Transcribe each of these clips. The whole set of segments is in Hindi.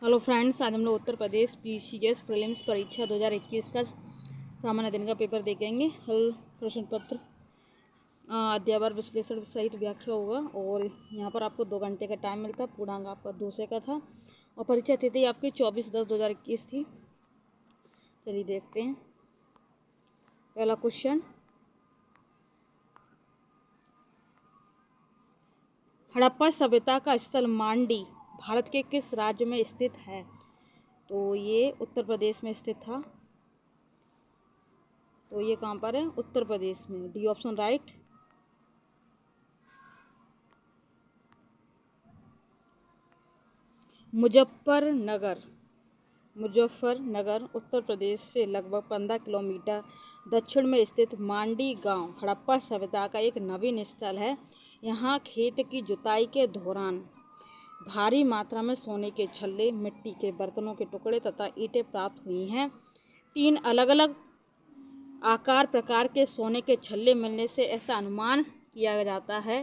हेलो फ्रेंड्स, आज हम लोग उत्तर प्रदेश पीसीएस प्रीलिम्स परीक्षा 2021 का सामान्य दिन का पेपर देखेंगे। हल प्रश्न पत्र अध्यावर विश्लेषण सहित व्याख्या होगा और यहाँ पर आपको 2 घंटे का टाइम मिलता है। पूर्णांक आपका 200 का था और परीक्षा तिथि आपकी 24/10/2021 थी। चलिए देखते हैं। पहला क्वेश्चन, हड़प्पा सभ्यता का स्थल मांडी भारत के किस राज्य में स्थित है? तो ये उत्तर प्रदेश में स्थित था। तो ये कहाँ पर है? उत्तर प्रदेश में। D option right. Muzaffarnagar Uttar Pradesh से लगभग 15 किलोमीटर दक्षिण में स्थित मांडी गांव हड़प्पा सभ्यता का एक नवीन स्थल है। यहाँ खेत की जुताई के दौरान भारी मात्रा में सोने के छल्ले, मिट्टी के बर्तनों के टुकड़े तथा ईंटें प्राप्त हुई हैं। 3 अलग अलग आकार प्रकार के सोने के छल्ले मिलने से ऐसा अनुमान किया जाता है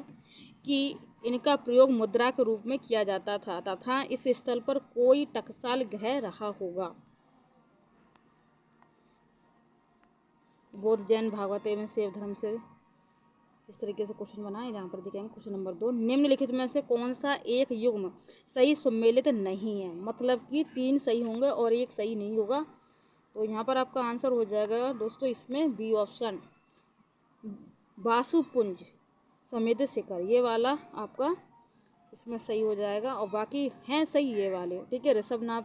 कि इनका प्रयोग मुद्रा के रूप में किया जाता था तथा इस स्थल पर कोई टकसाल गह रहा होगा। बौद्ध, जैन, भागवत एवं शैव धर्म से इस तरीके से क्वेश्चन बना है। यहाँ पर दिखाएंगे क्वेश्चन नंबर 2, निम्नलिखित में से कौन सा एक युग्म सही सम्मिलित नहीं है? मतलब कि 3 सही होंगे और 1 सही नहीं होगा। तो यहाँ पर आपका आंसर हो जाएगा दोस्तों इसमें बी ऑप्शन, बासुपुंज समेत शिखर, ये वाला आपका इसमें सही हो जाएगा और बाकी हैं सही ये वाले। ठीक है, ऋषभनाथ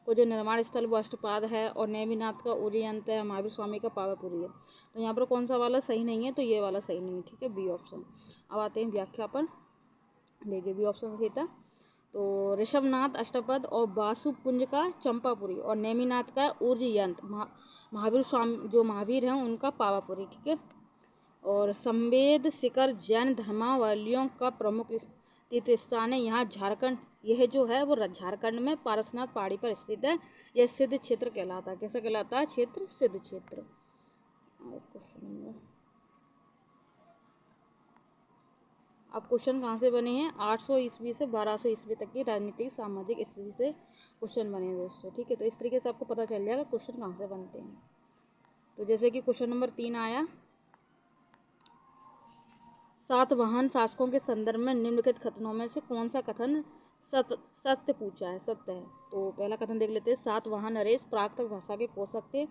को जो निर्माण स्थल वो अष्टपाद है और नेमिनाथ का उज्जैन है, महावीर स्वामी का पावापुरी है। तो यहाँ पर कौन सा वाला सही नहीं है? तो ये वाला सही नहीं है। ठीक है, बी ऑप्शन। अब आते हैं व्याख्या पर। देखिए बी ऑप्शन सही था। तो ऋषभनाथ अष्टपद और बासुपुंज का चंपापुरी और नेमिनाथ का उज्जैन, महावीर स्वामी जो महावीर हैं उनका पावापुरी। ठीक है, और संवेद शिखर जैन धर्मावलंबियों का प्रमुख तीर्थ स्थान है। यहाँ झारखंड, यह जो है वो झारखंड में पारसनाथ पहाड़ी पर स्थित है। यह सिद्ध क्षेत्र कहलाता है। कैसा कहलाता है? क्षेत्र, सिद्ध क्षेत्र। अब क्वेश्चन कहाँ से बने हैं? 800 ईस्वी से 1200 ईस्वी तक की राजनीतिक सामाजिक स्थिति से क्वेश्चन बने हैं दोस्तों। ठीक है, तो इस तरीके से आपको पता चल जाएगा क्वेश्चन कहाँ से बनते हैं। तो जैसे कि क्वेश्चन नंबर 3 आया, सातवाहन शासकों के संदर्भ में निम्नलिखित कथनों में से कौन सा कथन सत्य पूछा है? सत्य है। तो पहला कथन देख लेते हैं। सातवाहन नरेश प्राकृतिक भाषा के पोषक थे।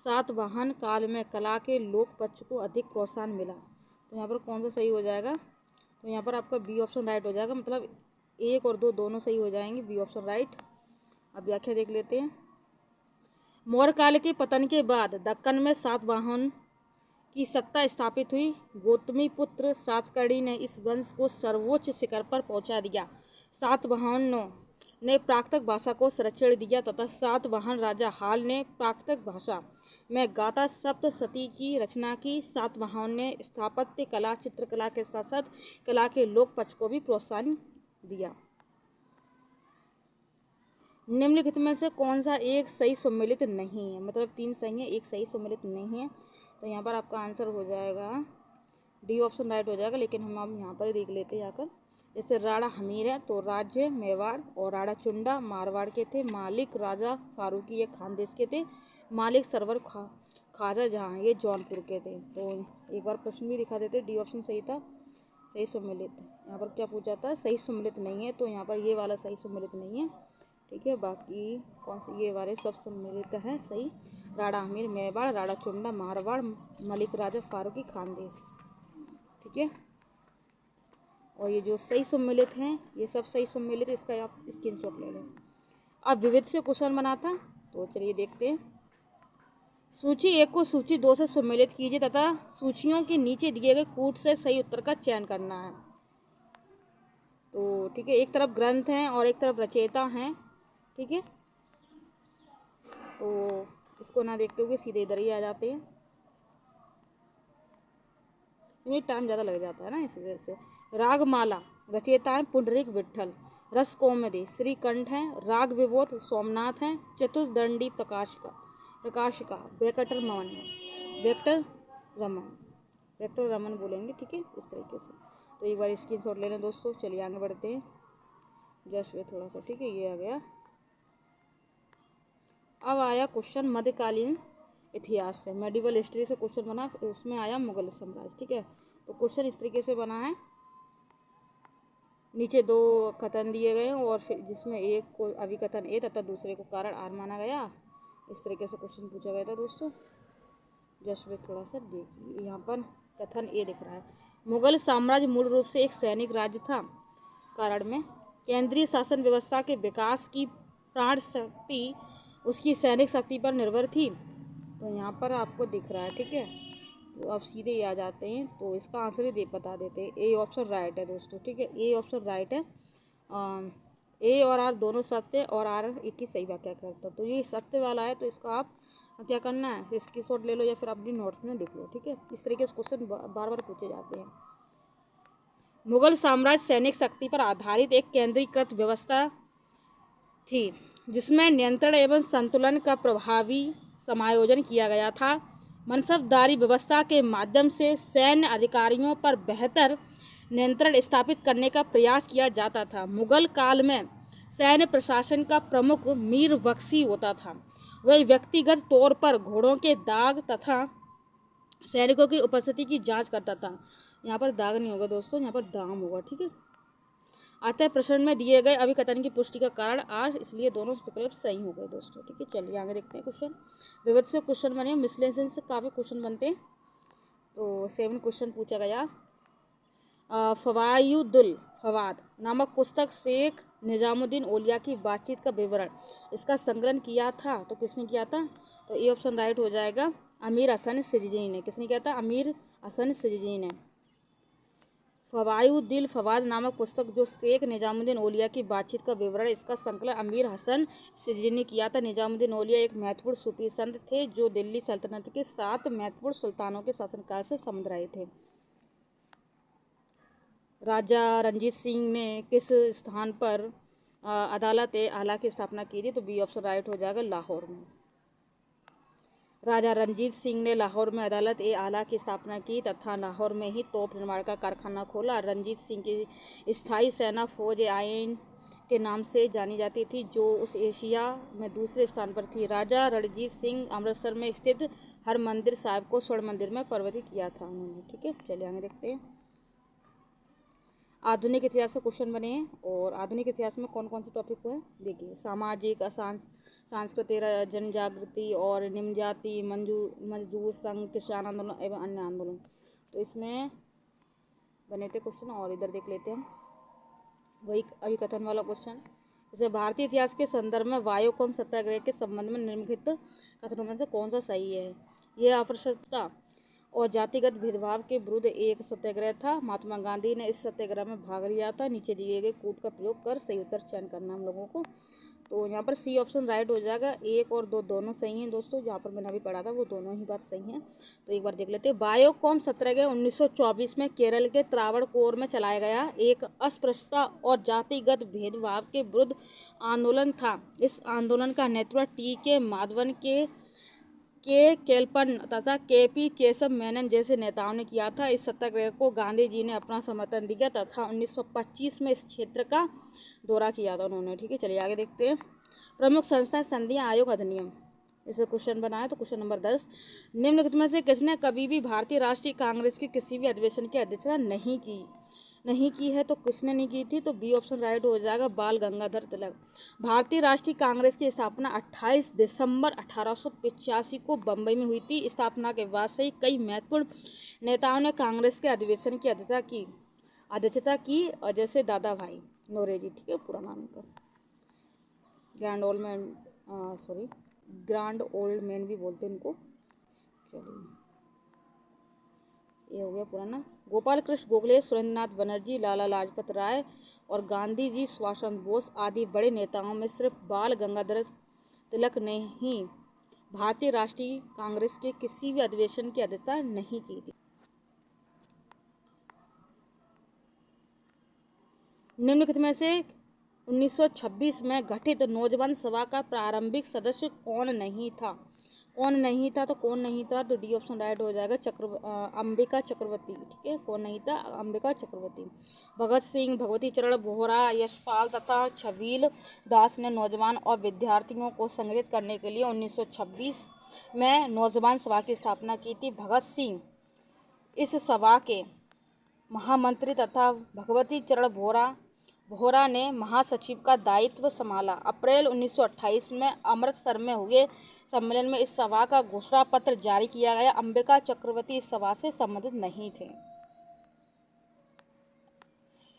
सातवाहन काल में कला के लोक पक्ष को अधिक प्रोत्साहन मिला। तो यहाँ पर कौन सा सही हो जाएगा? तो यहाँ पर आपका बी ऑप्शन राइट हो जाएगा। मतलब 1 और 2 दोनों सही हो जाएंगे। B option right. अब व्याख्या देख लेते हैं। मौर्य काल के पतन के बाद दक्कन में सातवाहन की सत्ता स्थापित हुई। गौतमी पुत्र सातकर्णी ने इस वंश को सर्वोच्च शिखर पर पहुंचा दिया। सातवाहनों ने प्राकृतिक भाषा को संरक्षण दिया तथा सातवाहन राजा हाल ने प्राकृतिक भाषा में गाथा सप्तशती की रचना की। सातवाहन ने स्थापत्य कला, चित्रकला के साथ साथ कला के लोक पक्ष को भी प्रोत्साहन दिया। निम्नलिखित में से कौन सा एक सही सम्मिलित नहीं है? मतलब 3 सही है, 1 सही सम्मिलित नहीं है। तो यहाँ पर आपका आंसर हो जाएगा डी ऑप्शन राइट हो जाएगा। लेकिन हम अब यहाँ पर देख लेते हैं जाकर। जैसे राणा हमीर है तो राज्य मेवाड़ और राणा चुंडा मारवाड़ के थे। मालिक राजा फारूकी ये खानदेश के थे। मालिक सरवर ख्वाजा जहाँ ये जौनपुर के थे। तो एक बार प्रश्न भी दिखा देते। डी ऑप्शन सही था, सही सम्मिलित। यहाँ पर क्या पूछा था? सही सम्मिलित नहीं है। तो यहाँ पर ये वाला सही सम्मिलित नहीं है। ठीक है, बाकी कौन से ये वाले सब सम्मिलित है सही। राणा हमीर मेवाड़, राणा चुंडा मारवाड़, मलिक राजा फारूकी खानदेश। ठीक है, और ये जो सही सम्मिलित हैं ये सब सही सम्मिलित, इसका आप स्क्रीनशॉट ले लें। अब विविध से क्वेश्चन बनाता। तो चलिए देखते हैं। सूची 1 को सूची 2 से सम्मिलित कीजिए तथा सूचियों के नीचे दिए गए कूट से सही उत्तर का चयन करना है। तो ठीक है, एक तरफ ग्रंथ हैं और एक तरफ रचयिता हैं। ठीक है, तो इसको ना देखते हुए सीधे इधर ही आ जाते हैं, क्योंकि टाइम ज़्यादा लग जाता है ना इस वजह से। रागमाला रचयिता है पुंडरीक विट्ठल। रस कौमुदी श्रीकंठ हैं। राग विबोध सोमनाथ हैं। चतुर्दंडी प्रकाशिका वेक्टर रमन बोलेंगे। ठीक है, इस तरीके से। तो एक बार स्क्रीनशॉट ले लें दोस्तों। चलिए आगे बढ़ते हैं। जस्ट वे थोड़ा सा। ठीक है, ये आ गया। अब आया क्वेश्चन मध्यकालीन इतिहास से, मेडिवल हिस्ट्री से क्वेश्चन बना, उसमें आया मुगल साम्राज्य। ठीक है, तो क्वेश्चन इस तरीके से बना है, नीचे दो कथन दिए गए हैं और फिर जिसमें एक को अभिकथन ए तथा दूसरे को कारण आर माना गया। इस तरीके से क्वेश्चन पूछा गया था दोस्तों। जस्ट वे थोड़ा सा देखिए, यहाँ पर कथन ए दिख रहा है, मुगल साम्राज्य मूल रूप से एक सैनिक राज्य था। कारण में केंद्रीय शासन व्यवस्था के विकास की प्राण शक्ति उसकी सैनिक शक्ति पर निर्भर थी। तो यहाँ पर आपको दिख रहा है। ठीक है, तो अब सीधे ये आ जाते हैं, तो इसका आंसर ही बता देते हैं। ए ऑप्शन राइट है दोस्तों। ठीक है, ए ऑप्शन राइट है। ए और आर दोनों सत्य और आर एक ही सही व्याख्या करता है। तो ये सत्य वाला है, तो इसका आप क्या करना है, स्क्रीनशॉट ले लो या फिर अपनी नोट्स में लिख लो। ठीक है, इस तरीके से क्वेश्चन बार बार पूछे जाते हैं। मुगल साम्राज्य सैनिक शक्ति पर आधारित एक केंद्रीकृत व्यवस्था थी जिसमें नियंत्रण एवं संतुलन का प्रभावी समायोजन किया गया था। मनसबदारी व्यवस्था के माध्यम से सैन्य अधिकारियों पर बेहतर नियंत्रण स्थापित करने का प्रयास किया जाता था। मुगल काल में सैन्य प्रशासन का प्रमुख मीर बख्शी होता था। वह व्यक्तिगत तौर पर घोड़ों के दाग तथा सैनिकों की उपस्थिति की जांच करता था। यहाँ पर दाग नहीं होगा दोस्तों, यहाँ पर दाम होगा। ठीक है, अतः प्रश्न में दिए गए अभिकथन की पुष्टि का कारण आर, इसलिए दोनों विकल्प सही हो गए दोस्तों। ठीक है, चलिए आगे देखते हैं क्वेश्चन। विविध से क्वेश्चन बने, मिसलेनियस से काफ़ी क्वेश्चन बनते हैं। तो 7 क्वेश्चन पूछा गया। फवायुदुल फवाद नामक पुस्तक शेख निजामुद्दीन औलिया की बातचीत का विवरण, इसका संकलन किया था। तो किसने किया था, तो ए ऑप्शन राइट हो जाएगा, अमीर हसन सिजजी ने। किसने किया था, अमीर हसन सिजजी ने। फवायुद्दीन फवाद नामक पुस्तक जो शेख निजामुद्दीन औलिया की बातचीत का विवरण, इसका संकलन अमीर हसन सिजजी ने किया था। निजामुद्दीन औलिया एक महत्वपूर्ण सूफी संत थे जो दिल्ली सल्तनत के 7 महत्वपूर्ण सुल्तानों के शासनकाल से संबंध रहे थे। राजा रणजीत सिंह ने किस स्थान पर अदालत ए आला की स्थापना की थी, तो बी ऑप्शन राइट हो जाएगा, लाहौर में। राजा रणजीत सिंह ने लाहौर में अदालत ए आला की स्थापना की तथा लाहौर में ही तोप निर्माण का कारखाना खोला। रणजीत सिंह की स्थायी सेना फौज आइन के नाम से जानी जाती थी जो उस एशिया में दूसरे स्थान पर थी। राजा रणजीत सिंह अमृतसर में स्थित हरमंदिर साहिब को स्वर्ण मंदिर में परिवर्तित किया था उन्होंने। ठीक है, चलिए आगे देखते हैं। आधुनिक इतिहास से क्वेश्चन बने हैं, और आधुनिक इतिहास में कौन कौन से टॉपिक हुए देखिए। सामाजिक सांस्कृतिक जनजागृति और निम्न जाति मजदूर संघ, किसान आंदोलन एवं अन्य आंदोलन। तो इसमें बने थे क्वेश्चन, और इधर देख लेते हैं वही अभिकथन वाला क्वेश्चन। जैसे भारतीय इतिहास के संदर्भ में वायोकोम सत्याग्रह के संबंध में निम्नलिखित कथनों में से कौन सा सही है। यह अस्पृश्यता और जातिगत भेदभाव के विरुद्ध एक सत्याग्रह था। महात्मा गांधी ने इस सत्याग्रह में भाग लिया था। नीचे दिए गए कूट का प्रयोग कर सही उत्तर चयन करना हम लोगों को। तो यहाँ पर सी ऑप्शन राइट हो जाएगा। 1 और 2 दोनों सही हैं दोस्तों, जहाँ पर मैंने अभी पढ़ा था वो दोनों ही बात सही हैं। तो एक बार देख लेते हैं। वायोकोम सत्याग्रह 1924 में केरल के त्रावणकोर में चलाया गया एक अस्पृश्यता और जातिगत भेदभाव के विरुद्ध आंदोलन था। इस आंदोलन का नेतृत्व टी.के. माधवन के केलपन तथा के.पी. केशव मेनन जैसे नेताओं ने किया था। इस सत्याग्रह को गांधी जी ने अपना समर्थन दिया तथा 1925 में इस क्षेत्र का दौरा किया था उन्होंने। ठीक है, चलिए आगे देखते हैं। प्रमुख संस्थाएं, संधियां, आयोग, अधिनियम। इसे क्वेश्चन बनाया, तो क्वेश्चन नंबर 10, निम्नलिखित में से किसने कभी भी भारतीय राष्ट्रीय कांग्रेस के किसी भी अधिवेशन की अध्यक्षता नहीं की है, तो किसने नहीं की थी, तो बी ऑप्शन राइट हो जाएगा, बाल गंगाधर तिलक। भारतीय राष्ट्रीय कांग्रेस की स्थापना 28 दिसंबर 1885 को बम्बई में हुई थी। स्थापना के बाद से ही कई महत्वपूर्ण नेताओं ने कांग्रेस के अधिवेशन की अध्यक्षता की, जैसे दादा भाई नौरोजी। ठीक है, पूरा नाम का ग्रैंड ओल्ड मैन भी बोलते हैं इनको। चलिए, ये हो गया पुराना। गोपाल कृष्ण गोखले, सुरेंद्रनाथ बनर्जी, लाला लाजपत राय और गांधी जी, सुभाष चंद्र बोस आदि बड़े नेताओं में सिर्फ बाल गंगाधर तिलक ने ही भारतीय राष्ट्रीय कांग्रेस के किसी भी अधिवेशन की अध्यक्षता नहीं की थी। निम्नलिखित में से 1926 में गठित नौजवान सभा का प्रारंभिक सदस्य कौन नहीं था। कौन नहीं था, तो कौन नहीं था, तो डी ऑप्शन राइट हो जाएगा, अंबिका चक्रवर्ती। ठीक है, कौन नहीं था, अंबिका चक्रवर्ती। भगत सिंह, भगवती चरण बोहरा, यशपाल तथा छबील दास ने नौजवान और विद्यार्थियों को संगठित करने के लिए 1926 में नौजवान सभा की स्थापना की थी। भगत सिंह इस सभा के महामंत्री तथा भगवती चरण बोहरा ने महासचिव का दायित्व संभाला। अप्रैल 1928 में अमृतसर में हुए सम्मेलन में इस सभा का घोषणा पत्र जारी किया गया। अंबिका चक्रवर्ती इस सभा से संबंधित नहीं थे।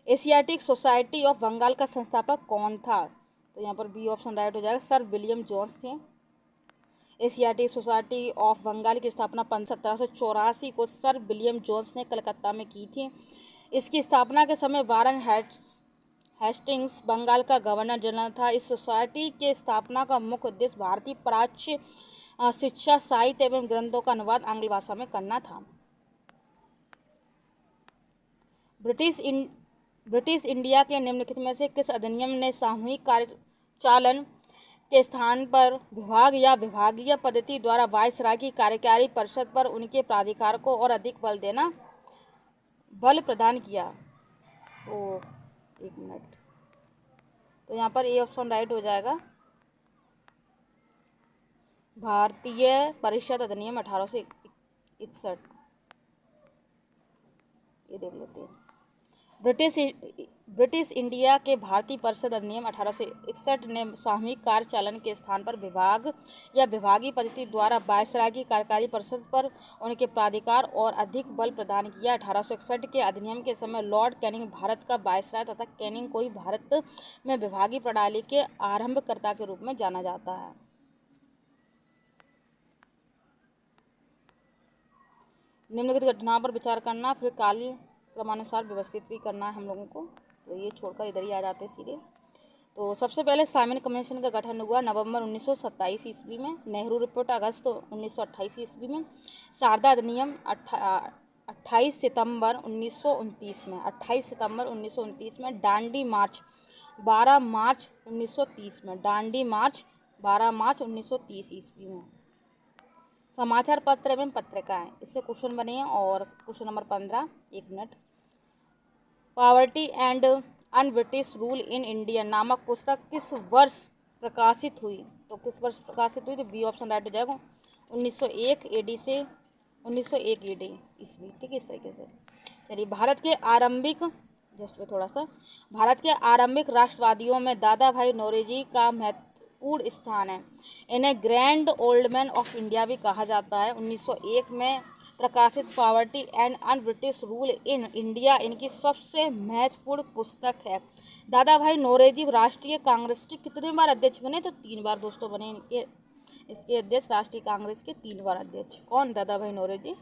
एशियाटिक सोसाइटी ऑफ बंगाल का संस्थापक कौन था, तो यहाँ पर बी ऑप्शन राइट हो जाएगा, सर विलियम जोन्स थे। एशियाटिक सोसाइटी ऑफ बंगाल की स्थापना 1784 को सर विलियम जोन्स ने कलकत्ता में की थी। इसकी स्थापना के समय वारन हेस्टिंग्स बंगाल का गवर्नर जनरल था। इस सोसाइटी के स्थापना का मुख्य उद्देश्य भारतीय प्राच्य शिक्षा, साहित्य एवं ग्रंथों का अनुवाद आंग्ल भाषा में करना था। ब्रिटिश इंडिया के निम्नलिखित में से किस अधिनियम ने सामूहिक कार्यचालन के स्थान पर विभाग या विभागीय पद्धति द्वारा वायसराय की कार्यकारी परिषद पर उनके प्राधिकार को और अधिक बल प्रदान किया? तो एक मिनट, तो यहाँ पर ए ऑप्शन राइट हो जाएगा, भारतीय परिषद अधिनियम 1861। ये देख लेते हैं। ब्रिटिश इंडिया के भारतीय परिषद अधिनियम 1861 ने सामूहिक कार्यचालन के स्थान पर विभाग या विभागीय पद्धति द्वारा वायसराय की कार्यकारी परिषद पर उनके प्राधिकार और अधिक बल प्रदान किया। 1861 के अधिनियम के समय लॉर्ड कैनिंग भारत का वायसराय तथा कैनिंग को ही भारत में विभागीय प्रणाली के आरंभकर्ता के रूप में जाना जाता है। निम्नलिखित घटनाओं पर विचार करना, फिर काल क्रमानुसार व्यवस्थित भी करना है हम लोगों को, तो ये छोड़कर इधर ही आ जाते हैं सीधे। तो सबसे पहले साइमन कमीशन का गठन हुआ नवंबर 1927 ईस्वी में। नेहरू रिपोर्ट अगस्त 1928 ईस्वी में। शारदा अधिनियम 28 सितंबर 1929 में। 28 सितंबर 1929 में। दांडी मार्च 12 मार्च 1930 में। दांडी मार्च 12 मार्च 1930 ईस्वी में। समाचार पत्र एवं पत्रिकाएं, इससे क्वेश्चन बने हैं। और क्वेश्चन नंबर 15, एक minute, poverty and un British rule in India नामक पुस्तक किस वर्ष प्रकाशित हुई? तो किस वर्ष प्रकाशित हुई? तो बी ऑप्शन राइट हो जाएगा, 1901 एडी से 1901 एडी ईस्वी। ठीक है, इस तरीके से। चलिए, भारत के आरंभिक राष्ट्रवादियों में दादा भाई नौरोजी का महत्वपूर्ण स्थान है। इन्हें grand old man of India भी कहा जाता है। 1901 में प्रकाशित poverty and un British rule in India इनकी सबसे महत्वपूर्ण पुस्तक है। दादा भाई नौरोजी राष्ट्रीय कांग्रेस के कितने बार अध्यक्ष बने? तो 3 बार दोस्तों बने इसके अध्यक्ष। राष्ट्रीय कांग्रेस के 3 बार अध्यक्ष। कौन? दादा भाई नौरोजी।